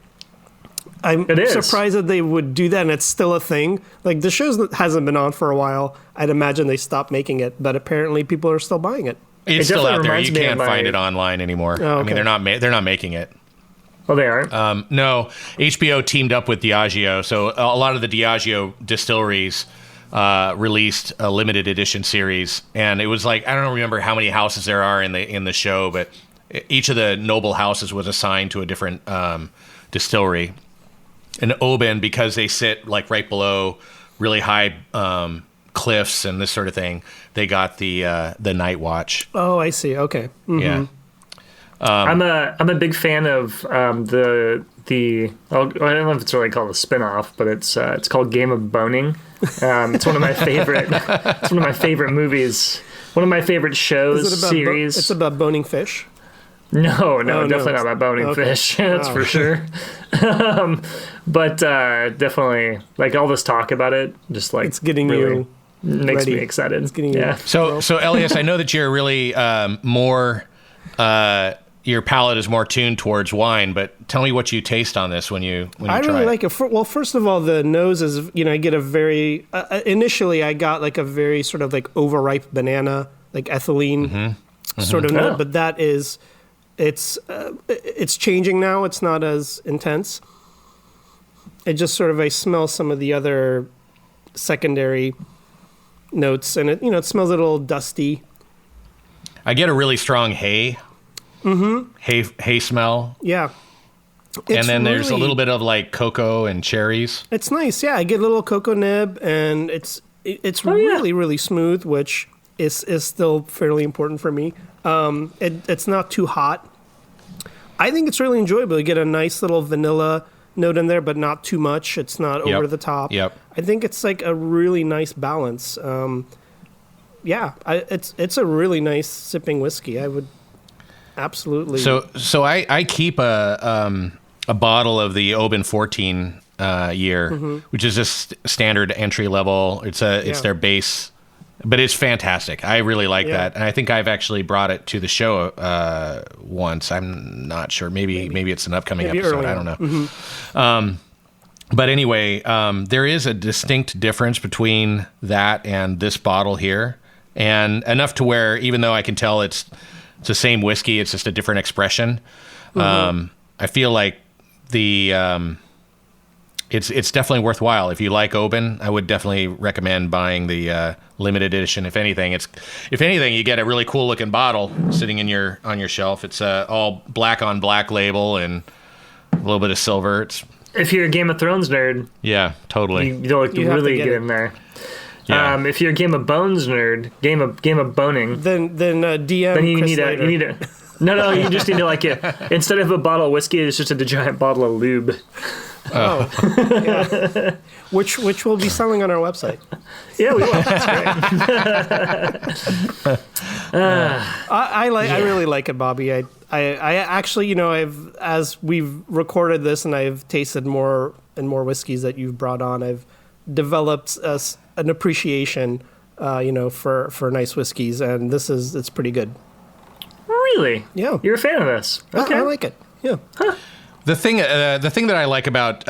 I'm surprised that they would do that, and it's still a thing. Like, the show hasn't been on for a while. I'd imagine they stopped making it, but apparently people are still buying it. It's still out there. You can't find it online anymore. Oh, okay. I mean, they're not making it. Oh, they aren't? No. HBO teamed up with Diageo, so a lot of the Diageo distilleries released a limited edition series, and it was like, I don't remember how many houses there are in the show, but each of the noble houses was assigned to a different distillery. And Oban, because they sit like right below really high cliffs and this sort of thing, they got the night watch. Oh, I see. Okay. Mm-hmm. Yeah. I'm a big fan of the I don't know if it's really called a spin-off, but it's called Game of Boning. It's one of my favorite movies. One of my favorite shows, series. It's about boning fish. No, definitely not about boning fish. That's for sure. But definitely, like, all this talk about it, just like, it's getting really you makes ready. Me excited. It's getting you. So Elyas, I know that you're really more. Your palate is more tuned towards wine, but tell me what you taste on this when you try. I really like it. Well, first of all, the nose is, I get a very, initially I got like a very sort of like overripe banana, like ethylene sort of note, but that is, it's changing now. It's not as intense. It just sort of, I smell some of the other secondary notes, and it smells a little dusty. I get a really strong hay smell. Yeah. And then there's a little bit of like cocoa and cherries. It's nice. Yeah, I get a little cocoa nib, and it's really, really smooth, which is still fairly important for me. It's not too hot. I think it's really enjoyable. You get a nice little vanilla note in there, but not too much. It's not over the top. Yep. I think it's like a really nice balance. It's a really nice sipping whiskey. I would absolutely. So I keep a bottle of the Oban 14 year, which is just standard entry level. It's their base, but it's fantastic. I really like that, and I think I've actually brought it to the show once. I'm not sure. Maybe it's an upcoming episode. I don't know. But anyway, there is a distinct difference between that and this bottle here, and enough to where even though I can tell it's the same whiskey, it's just a different expression. I feel like it's definitely worthwhile. If you like Oban, I would definitely recommend buying the limited edition. If anything, you get a really cool looking bottle sitting on your shelf. It's all black on black label and a little bit of silver. If you're a Game of Thrones nerd, yeah, totally. You really get in there. Yeah. If you're a Game of Bones nerd, game of boning, then DM. Then you Chris need later. a. No, you just need to like it. Instead of a bottle of whiskey, it's just a giant bottle of lube. Oh, yeah. Which we'll be selling on our website. Yeah, we will. That's great. I really like it, Bobby. I actually, as we've recorded this and I've tasted more and more whiskeys that you've brought on, I've developed an appreciation, for nice whiskeys, and it's pretty good. Really? Yeah. You're a fan of this? Okay. I like it. Yeah. Huh. The thing that I like about,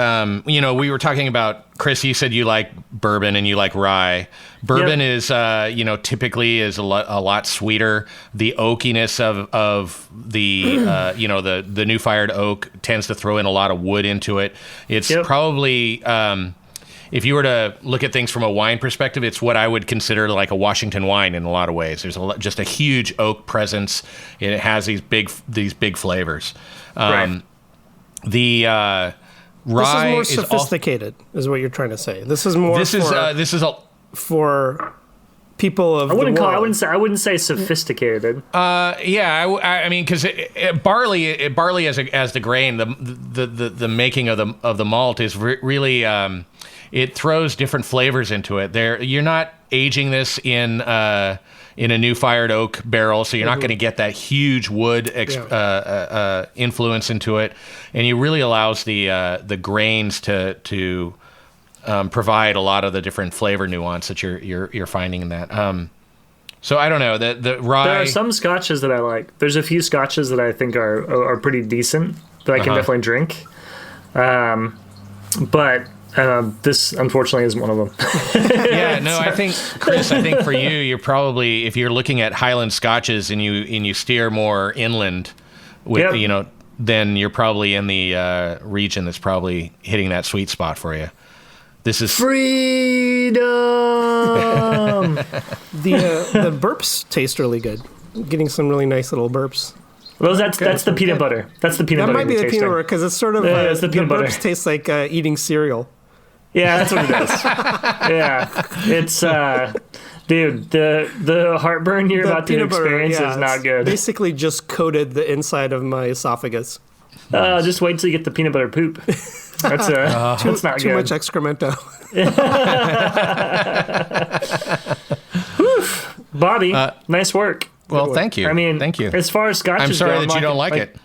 we were talking about, Chris, you said you like bourbon and you like rye. Bourbon is, typically is a lot sweeter. The oakiness of the, the new fired oak tends to throw in a lot of wood into it. It's probably, if you were to look at things from a wine perspective, it's what I would consider like a Washington wine in a lot of ways. There's just a huge oak presence. It has these big flavors. Right. The rye this is more sophisticated, is what you're trying to say. This is more. For people of. I wouldn't say sophisticated. I mean, because barley as the grain, the making of the malt is really it throws different flavors into it. You're not aging this in a new fired oak barrel, so you're not going to get that huge wood influence into it, and it really allows the grains to provide a lot of the different flavor nuance that you're finding in that. So I don't know, the rye. There are some scotches that I like. There's a few scotches that I think are pretty decent that I can definitely drink, but. This unfortunately isn't one of them. Yeah, no, I think, Chris, for you, you're probably, if you're looking at Highland Scotches and you steer more inland with, then you're probably in the region that's probably hitting that sweet spot for you. This is freedom. The burps taste really good. Getting some really nice little burps. Well, that's the peanut butter. That's the peanut butter. That might be the peanut butter because it's sort of it's the peanut butter. Burps taste like eating cereal. Yeah, that's what it is. Yeah, it's dude, the heartburn you're about to experience is not good. Basically, just coated the inside of my esophagus. Just wait till you get the peanut butter poop. That's not good. Too much excremento. Bobby, nice work. Well, thank you. I mean, thank you. As far as scotches I'm sorry go, that you don't like it.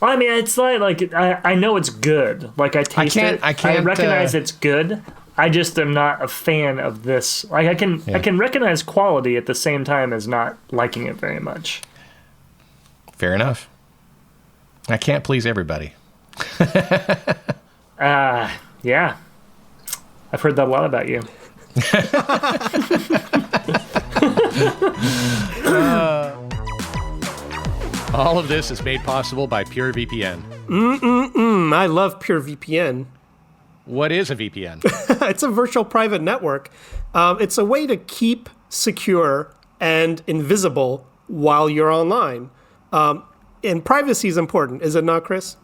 Well, I mean, it's like I know it's good. Like I taste it. I recognize it's good. I just am not a fan of this. Like I can recognize quality at the same time as not liking it very much. Fair enough. I can't please everybody. Yeah. I've heard that a lot about you. All of this is made possible by PureVPN. I love PureVPN. What is a VPN? It's a virtual private network. It's a way to keep secure and invisible while you're online. And privacy is important, is it not, Chris?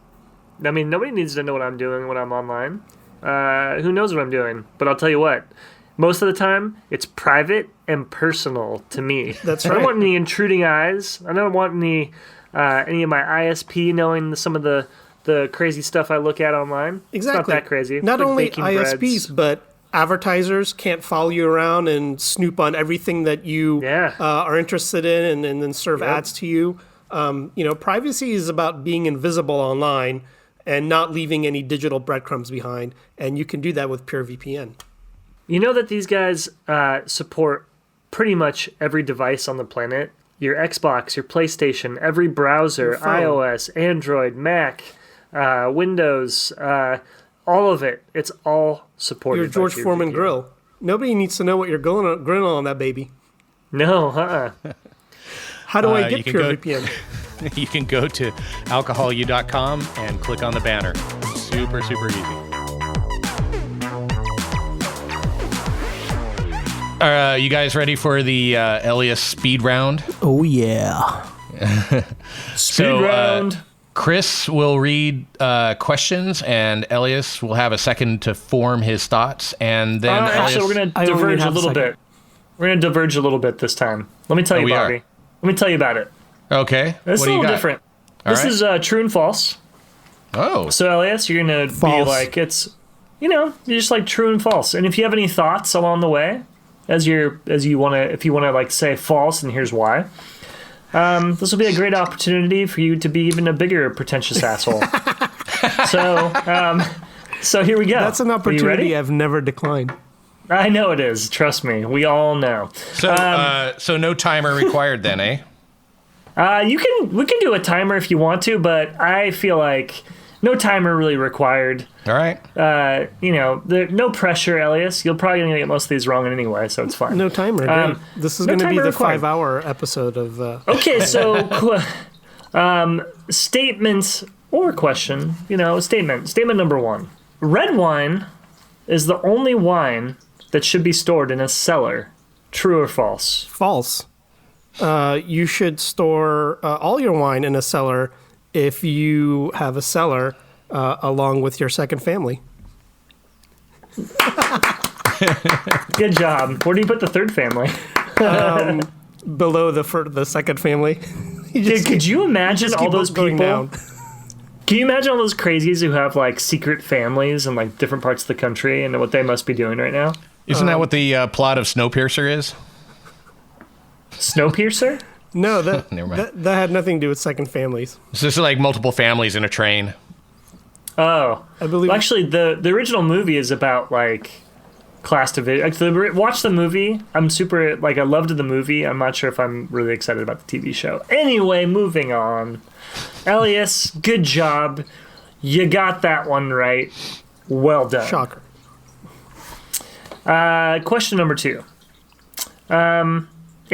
I mean, nobody needs to know what I'm doing when I'm online. Who knows what I'm doing? But I'll tell you what. Most of the time, it's private and personal to me. That's right. I don't want any intruding eyes. I don't want any any of my ISP knowing some of the crazy stuff I look at online. Exactly. It's not that crazy. Not Like only baking ISPs, breads. but advertisers can't follow you around and snoop on everything that you are interested in and then serve ads to you. Privacy is about being invisible online and not leaving any digital breadcrumbs behind. And you can do that with PureVPN. You know that these guys support pretty much every device on the planet. Your Xbox, your PlayStation, every browser, iOS, Android, Mac, Windows, all of it. It's all supported. Your George by Foreman PureVPN. grill. Nobody needs to know what you're grilling on that baby. No, How do I get you can go- PureVPN? You can go to alcoholu.com and click on the banner. Super, super easy. Are you guys ready for the Elyas speed round? Oh, yeah. Speed round. Chris will read questions, and Elyas will have a second to form his thoughts, and then Actually, we're going to I only diverge a have a little second. bit. We're going to diverge a little bit this time. Let me tell you, we are. Bobby. Let me tell you about it. Okay. It's what a do you little got? different. All This right. is true and false. Oh. So, Elyas, you're going to be False. like, it's, you're just like true and false. And if you have any thoughts along the way, if you want to like say false, and here's why. This will be a great opportunity for you to be even a bigger pretentious asshole. So here we go. That's an Are you opportunity ready? I've never declined. I know it is. Trust me. We all know. So no timer required then, eh? We can do a timer if you want to, but I feel like no timer really required. All right. No pressure, Elyas. You're probably gonna get most of these wrong anyway, so it's fine. No timer. Great. This is no going to be timer the required. 5-hour episode of... Okay, so statement or question. Statement number 1. Red wine is the only wine that should be stored in a cellar. True or false? False. You should store all your wine in a cellar if you have a cellar along with your second family. Good job. Where do you put the third family? Below the second family. Dude, could you imagine all Keep those going people? down. Can you imagine all those crazies who have like secret families in like different parts of the country and what they must be doing right now? Isn't that what the plot of Snowpiercer is? Snowpiercer? No, Never mind. that had nothing to do with second families. It's just like multiple families in a train. Oh, I believe. well, actually, the original movie is about like class division. Watch the movie. I'm super like I loved the movie. I'm not sure if I'm really excited about the TV show. Anyway, moving on. Elyas, good job. You got that one right. Well done. Shocker. Question number 2.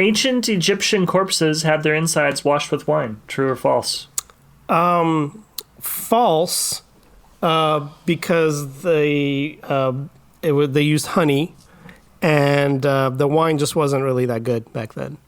Ancient Egyptian corpses had their insides washed with wine. True or false? False, because they used honey, and the wine just wasn't really that good back then.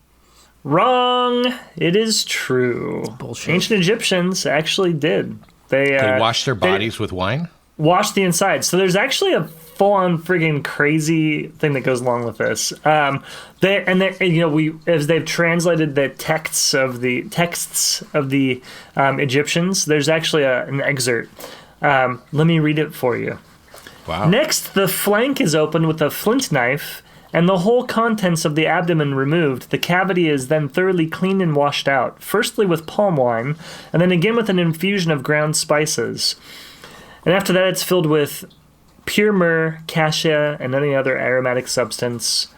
Wrong. It is true. Bullshit. Ancient Egyptians actually did. They Wash their bodies with wine? washed the inside. So there's actually a full-on friggin' crazy thing that goes along with this. As they've translated the texts of the Egyptians, there's actually an excerpt. Let me read it for you. Wow. Next, the flank is opened with a flint knife, and the whole contents of the abdomen removed. The cavity is then thoroughly cleaned and washed out, firstly with palm wine, and then again with an infusion of ground spices. And after that, it's filled with pure myrrh, cassia, and any other aromatic substance,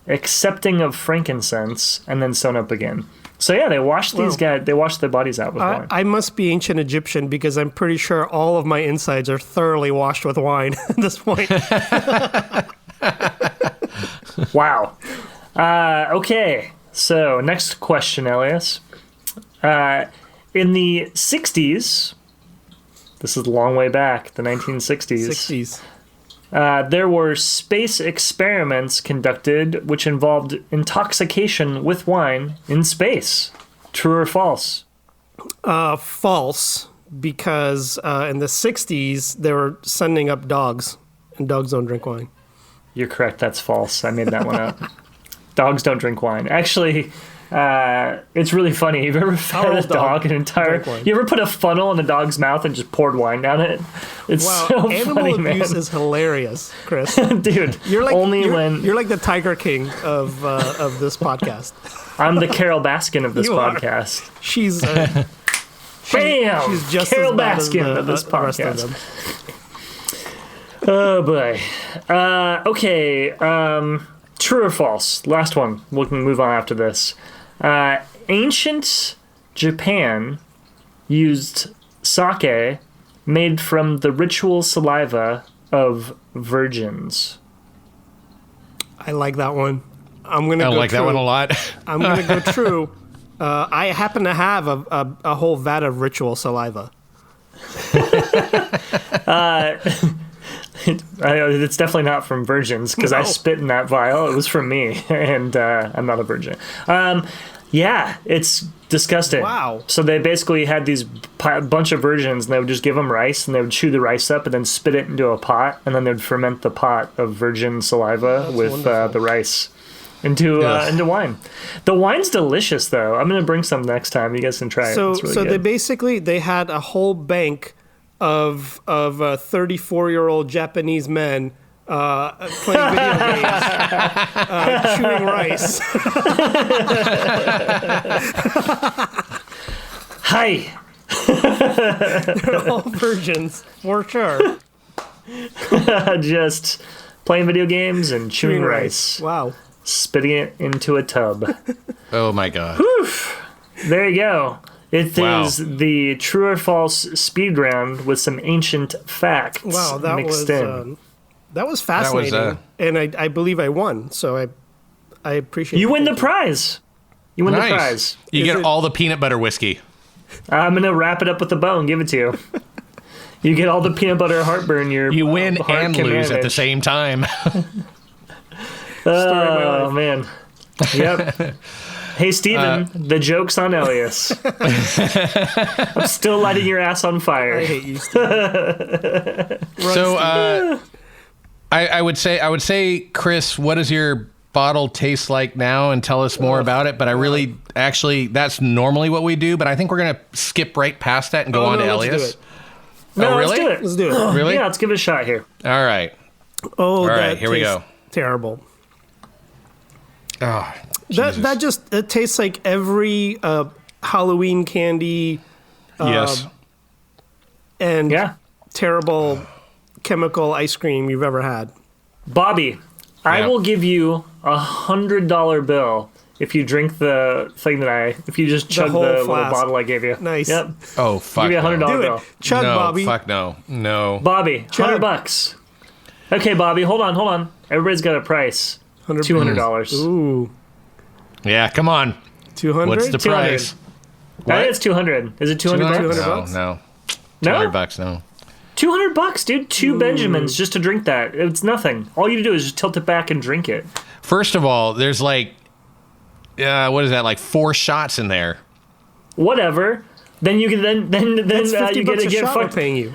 excepting of frankincense, and then sewn up again. So yeah, they washed they washed their bodies out with wine. I must be ancient Egyptian because I'm pretty sure all of my insides are thoroughly washed with wine at this point. Wow. Okay, so next question, Elyas. In the 60s, this is a long way back, the 1960s. 60s. There were space experiments conducted which involved intoxication with wine in space. True or false? False, because in the 60s, they were sending up dogs, and dogs don't drink wine. You're correct. That's false. I made that one up. Dogs don't drink wine. Actually, It's really funny. You've ever fed a dog an entire... You ever put a funnel in a dog's mouth and just poured wine down it? It's so animal funny, abuse man. is hilarious, Chris. Dude, You're like when... You're like the Tiger King of this podcast. I'm the Carol Baskin of this You are. podcast. She's Bam! she's just Carol as bad as Baskin of this podcast. Oh, boy. Okay. True or false? Last one. We can move on after this. Ancient Japan used sake made from the ritual saliva of virgins. I like that one. I'm gonna. I go like true. that one a lot. I'm gonna go true. I happen to have a whole vat of ritual saliva. It's definitely not from virgins because I No. spit in that vial. It was from me, and I'm not a virgin. Yeah, it's disgusting. Wow. So they basically had these bunch of virgins, and they would just give them rice, and they would chew the rice up, and then spit it into a pot, and then they would ferment the pot of virgin saliva with the rice into wine. The wine's delicious, though. I'm gonna bring some next time. You guys can try it. So It's really good. they had a whole bank of 34-year-old Japanese men playing video games, chewing rice. Hi. They're all virgins, for sure. Just playing video games and chewing rice. Wow. Spitting it into a tub. Oh my god. There you go. It Wow. is the true or false speed round with some ancient facts Wow, that mixed in. was fascinating, and I believe I won. So I appreciate. You win the Thank prize. You win the Nice. prize. You Is get it- all the peanut butter whiskey. I'm gonna wrap it up with a bow and give it to you. You get all the peanut butter heartburn. You win heart and can lose at the manage. same time. Story of my Oh life. man. Yep. Hey Steven, the joke's on Elyas. I'm still lighting your ass on I fire. hate you, Steve. So I would say, Chris, what does your bottle taste like now, and tell us more about it? But I really, actually, that's normally what we do. But I think we're gonna skip right past that and go on to let's do Elyas. it. No, Oh, let's really? do it. Let's do it. Really? Yeah, let's give it a shot here. All right. Oh, All right. that Here we tastes go. Terrible. Oh, That just it tastes like every Halloween candy yes. and Yeah. terrible chemical ice cream you've ever had. Bobby, I Yeah. will give you $100 bill if you drink the thing if you just chug the whole little flask. bottle I gave you. Nice. Yep. Oh fuck. Give you $100 Do bill. it. Chug, no, Bobby. Fuck no. No. Bobby, Chug. $100. Okay, Bobby, hold on. Everybody's got a price. $200. Ooh, Yeah. Come on. 200. What's the 200. price? I think it's 200. Is it 200 bucks? 200 No. bucks? No. No? 200 bucks. No. $200, dude. Two Benjamins just to drink that. It's nothing. All you do is just tilt it back and drink it. First of all, there's like, what is that? Like 4 shots in there. Whatever. Then you can then That's 50 you bucks gotta a get shot we're fucked. paying you.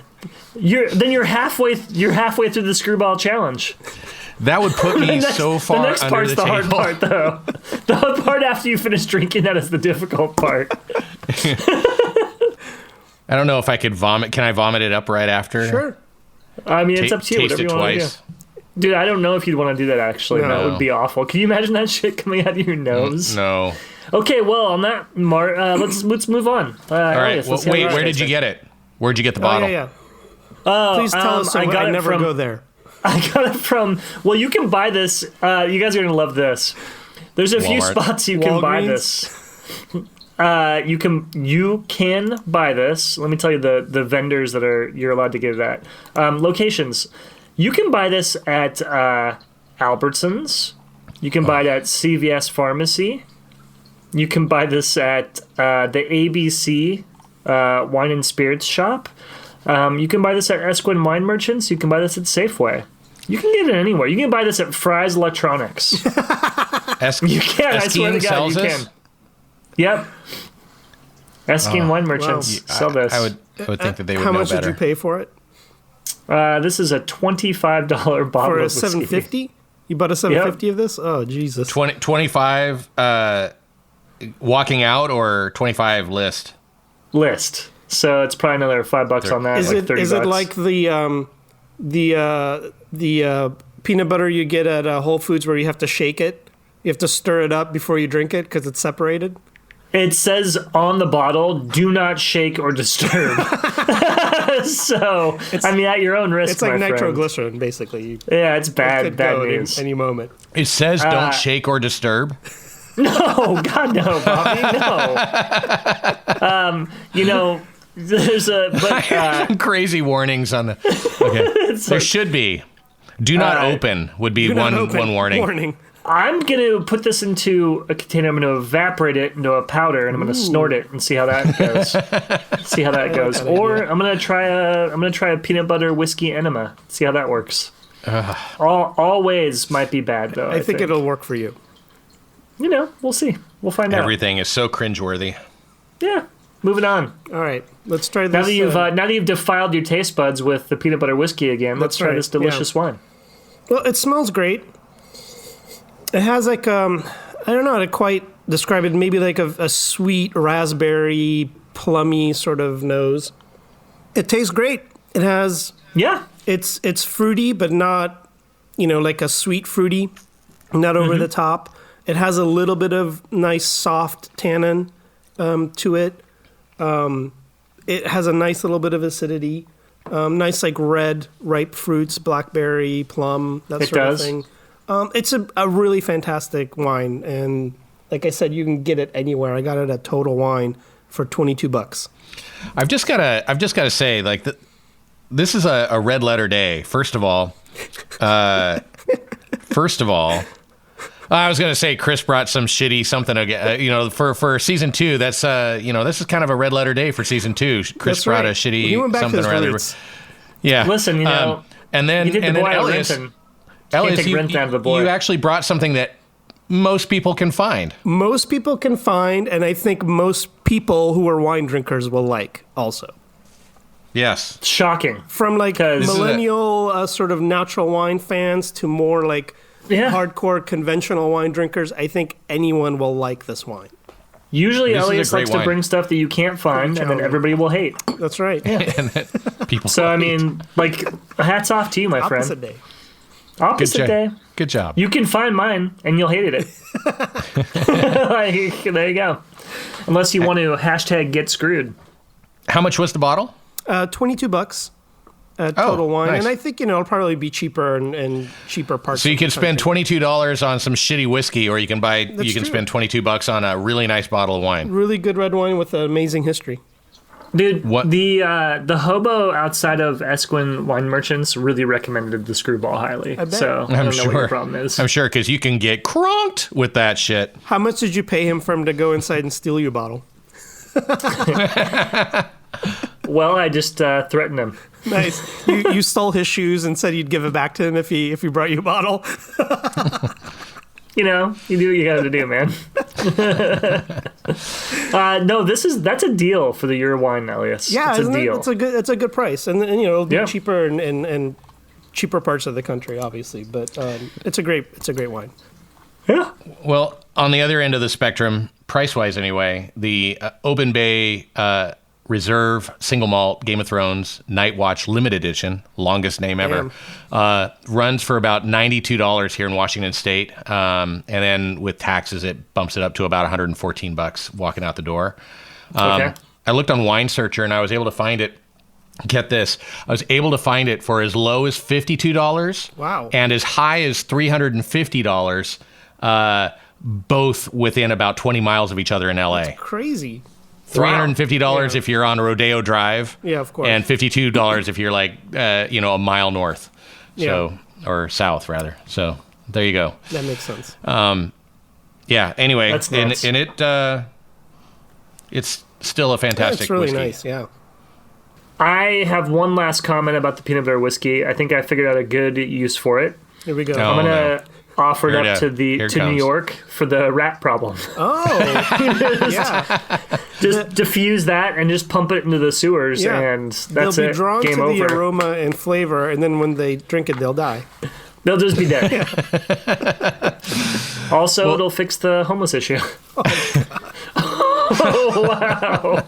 You're halfway through the Skrewball challenge. That would put me so far the next under part's the the table. hard part, though. The hard part after you finish drinking that is the difficult part. I don't know if I could vomit. Can I vomit it up right after? Sure. I mean, it's up to you. Taste Whatever it you want to do. twice. Dude, I don't know if you'd want to do that, actually. No. That would be awful. Can you imagine that shit coming out of your nose? No. Okay, well, on that, let's move on. All right. Elyas, Well, let's hear wait, about where it. did you get it? Where'd you get the Oh bottle? yeah. Please tell us so I got I it never from- go there. I got it from. Well, you can buy this. You guys are gonna love this. There's a few Walmart. spots you can buy Walgreens? this. You can buy this. Let me tell you the vendors that you're allowed to get it at. Locations. You can buy this at Albertsons. You can buy it at CVS Pharmacy. You can buy this at the ABC Wine and Spirits shop. You can buy this at Esquin Wine Merchants. You can buy this at Safeway. You can get it anywhere. You can buy this at Fry's Electronics. You can. I swear to God, sells you this? can. Yep. Esquin Wine Merchants Wow. sell this. I would think that they would How know much better. did you pay for it? This is a $25 bottle For of a whiskey. 750? You bought a 750 of this? Oh Jesus. 25. walking out or 25 list? List. So it's probably another $5 on that. Is like $30. Is it like the peanut butter you get at Whole Foods where you have to shake it? You have to stir it up before you drink it because it's separated? It says on the bottle, do not shake or disturb. So, I mean, at your own risk, It's like my friend. nitroglycerin, basically. Yeah, it's bad Could go news. Any moment. It says don't shake or disturb. No, God, no, Bobby, no. There's a Crazy warnings on the. Okay, there should be. Do not open would be one warning. I'm going to put this into a container. I'm going to evaporate it into a powder, and I'm going to snort it and see how that goes. Or I'm going to try a peanut butter whiskey enema. See how that works. All ways might be bad though. I think it'll work for you. We'll see. We'll find out. Everything is so cringeworthy. Yeah. Moving on. All right, let's try this. Now that you've defiled your taste buds with the peanut butter whiskey again, let's try this delicious wine. Well, it smells great. It has like I don't know how to quite describe it. Maybe like a sweet raspberry, plummy sort of nose. It tastes great. It has It's fruity, but not like a sweet fruity, not over the top. It has a little bit of nice soft tannin to it. It has a nice little bit of acidity. Nice like red ripe fruits, blackberry, plum, that sort of thing. It's a really fantastic wine, and like I said, you can get it anywhere. I got it at Total Wine for $22. I've just gotta say, like, this is a red letter day. First of all, I was gonna say Chris brought some shitty something again. For season 2. That's this is kind of a red letter day for season 2. Chris brought a shitty something rather. Yeah. Listen, and then Elyas. You actually brought something that most people can find. Most people can find, and I think most people who are wine drinkers will like also. Yes. Shocking. From like millennial sort of natural wine fans to more like hardcore conventional wine drinkers, I think anyone will like this wine. Usually Elyas likes to bring stuff that you can't find, and then everybody will hate. That's right. Yeah. People so, I mean, like, hats off to you, my friend. Opposite day. Opposite day. Good job. You can find mine, and you'll hate it. There you go. Unless you want to #get screwed. How much was the bottle? $22 at Total Wine. Nice. And I think, it'll probably be cheaper and cheaper parts. So you can spend $22 on some shitty whiskey, or you can spend $22 on a really nice bottle of wine. Really good red wine with an amazing history. Dude, the hobo outside of Esquin Wine Merchants really recommended the Skrewball highly. I bet. So I don't know what your problem is. I'm sure, because you can get crunked with that shit. How much did you pay him for him to go inside and steal your bottle? Well, I just threatened him. Nice. You stole his shoes and said you'd give it back to him if he brought you a bottle. You do what you got to do, man. No, that's a deal for the Euro wine, Elyas. Yeah, it's a deal. It's a good price, and it'll be cheaper in cheaper parts of the country, obviously. But it's a great wine. Yeah. Well, on the other end of the spectrum, price-wise anyway, the Oban Bay Reserve Single Malt Game of Thrones Night Watch Limited Edition, longest name ever, runs for about $92 here in Washington State, and then with taxes, it bumps it up to about $114 walking out the door. Okay. I looked on Wine Searcher, and I was able to find it. Get this, I was able to find it for as low as $52. Wow. And as high as $350. Both within about 20 miles of each other in LA. That's crazy. $350 if you're on Rodeo Drive. Yeah, of course. And $52 if you're like, a mile north. So, or south rather. So there you go. That makes sense. Yeah. Anyway, That's nuts. and it's still a fantastic it's really whiskey. nice. Yeah. I have one last comment about the peanut butter whiskey. I think I figured out a good use for it. Here we go. Oh, I'm gonna offer it up to Here it New comes. York for the rat problem. Oh, yeah. Just diffuse that and just pump it into the sewers, and that's They'll be it. drawn Game to over. the aroma and flavor, and then when they drink it, they'll die. They'll just be dead. Also, it'll fix the homeless issue. Oh, wow.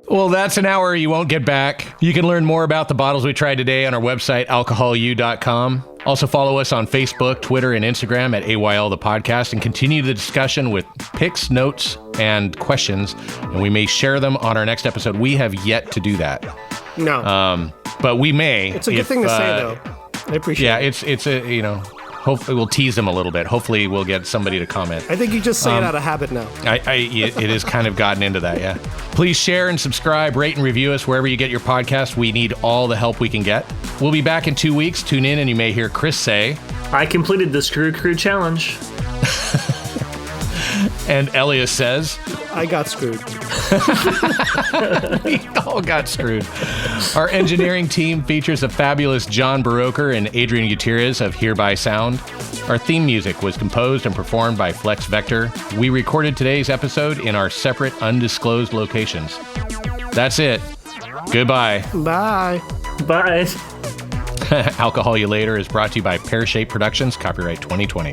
Well, that's an hour you won't get back. You can learn more about the bottles we tried today on our website, alcoholu.com. Also follow us on Facebook, Twitter, and Instagram at AYL the Podcast, and continue the discussion with pics, notes, and questions, and we may share them on our next episode. We have yet to do that. No. But we may. It's a good thing to say, though. I appreciate it. Yeah, it's a, hopefully we'll tease them a little bit. Hopefully we'll get somebody to comment. I think you just say it out of habit now. It has kind of gotten into that, yeah. Please share and subscribe, rate and review us wherever you get your podcast. We need all the help we can get. We'll be back in 2 weeks. Tune in and you may hear Chris say, I completed the Screw Crew challenge. and Elyas says, I got screwed. we all got screwed. Our engineering team features the fabulous John Baroker and Adrian Gutierrez of Hereby Sound. Our theme music was composed and performed by Flex Vector. We recorded today's episode in our separate, undisclosed locations. That's it. Goodbye. Bye. Bye. Alcohol You Later is brought to you by Pear Shape Productions, copyright 2020.